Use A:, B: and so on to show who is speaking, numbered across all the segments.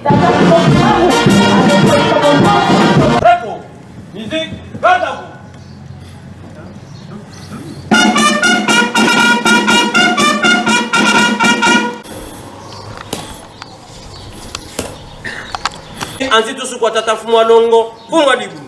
A: Tempo, musique, garde à vous. Anzi tu sukwa tata fumwa longo, fumwa dibu.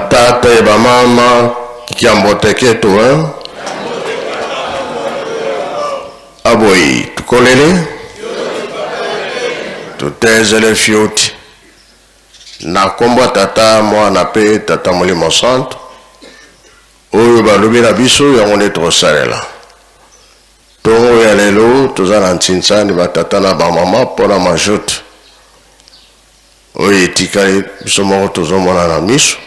B: Tata ba mama kiambote tu aboy tukolele tutezele fioti na komba tata mwana pe tata molimo santo oyo balobi na biso yango nde tokosalela tongo ya lelo toza na ntinsani batata na bamama mpona majote oyo etikali biso moko tozomona na miso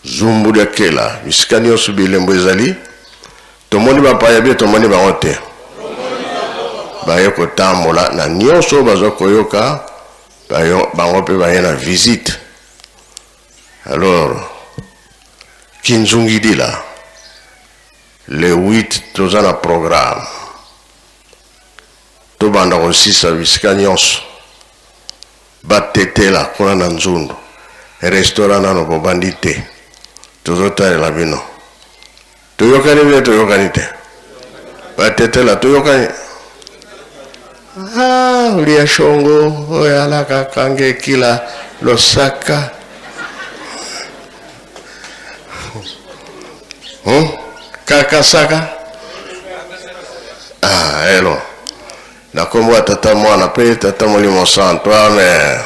B: zumbu de kela bisika nyonso bilembo ezali tomoni bapaya bie tomoni bango te baye kotambola na nyonso bazwa koyoka bango mpe baye na visite. Alors kinzungidila le 8 toza na programme tobanda kosisa bisika nyonso batetela kuna na nzundu restaurant nano bobandi te tozotalela bino toyokani bie toyokani te batetela toyokani ulia shongo oyalaka kange kila losaka kakasaka elo nakomboa tata mwana pe tata molimo santo amen.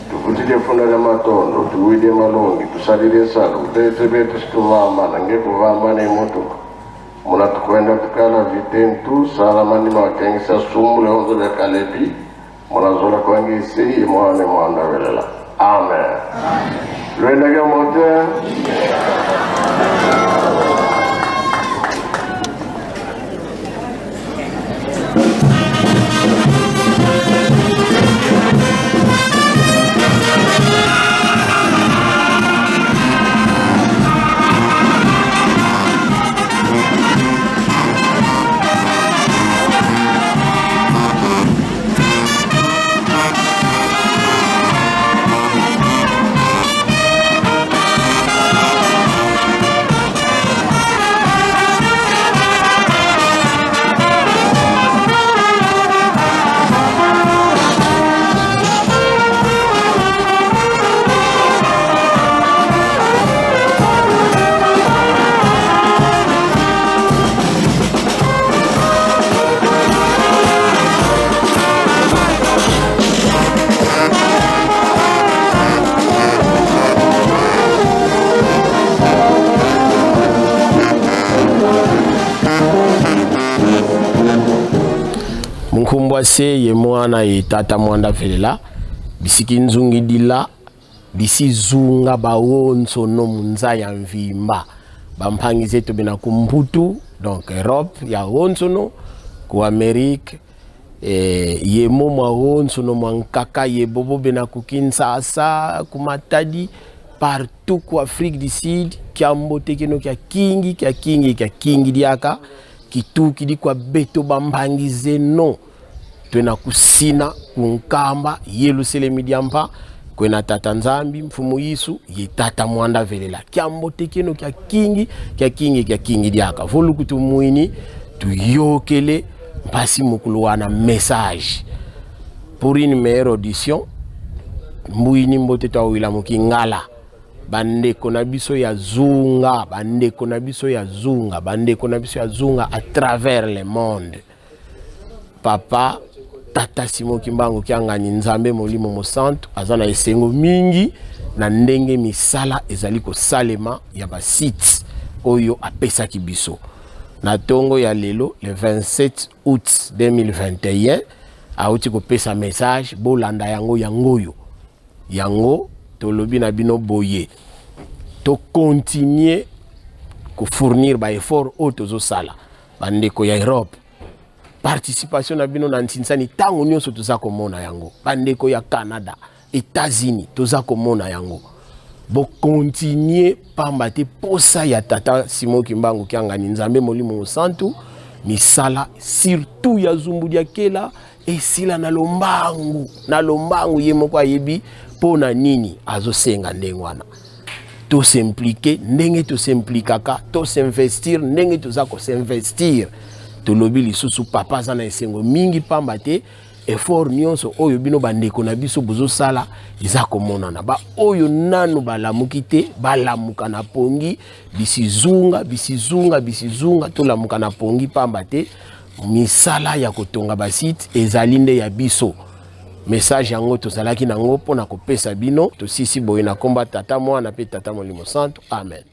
B: Tukutile fundale matondo tuwide malongi tusalile sala utete sikuvamba nange kuvamba ne moto muna tukwenda tukala vitentu sala mani makengisa sumule onzo de kalepi muna zola kwangi isi mwane mwanda welela amen. Lwendage mote
C: Mkumbwase ye mwana ye tata mwanda felela bisiki nzungi dila bisi zunga bawonso no munza ya mvimba bampangize to bena kumbutu donc Europe ya wonso no ku Amerique ye momo wonso no mwankaka ye bobo bena ku Kinshasa ku Matadi partout ku Afrique du Sud kia mbote kino kia kingi diaka kituki di kwa beto bampangize no twena kusina kunkamba yelu sele midiampa kwena tata nzambi mfumu Yesu ye tata mwanda velela kiambo tekeno kia kingi diaka volu kutumuini tuyokele mpasi mukuluwana message pour une meilleure audition muini mbote tawila mukingala bandeko na biso ya zunga bandeko na biso ya zunga à travers le monde. Papa tata Simon Kimbangu kiangani nzambe molimo mosantu azana esengo mingi na ndenge misala ezali ko salema ya ba site oyo apesa kibiso na tongo ya lelo le 27 août 2021 auti ko pesa message bolanda yango tolobi na bino boye to continuer ko fournir ba effort auto sala bandeko ya Europe participation na bino na ntinsani tango nyonso toza komona yango bandeko ya Canada États-Unis toza komona yango bo continuer pamba te posa ya tata Simon Kimbangu kiangani nzambe molimo mosantu misala surtout ya zumbu ya kela esila na lombangu ye moko ayebi pona nini azosenga ndengwana to s'impliquer ndenge to s'implikaka to s'investir ndenge toza ko s'investir to lobi lisusu papa zana esengo mingi pamba te effort nyonso oyo bino bandeko na biso bozo sala iza komonana ba oyo nanu balamuki te balamuka na pongi bisizunga to lamuka na pongi pamba te misala ya kotonga basite ezalinde ya biso message yango tozalaki nango pona kopesa bino tosisi boye na komba tata mwana pe tata molimo santo amen.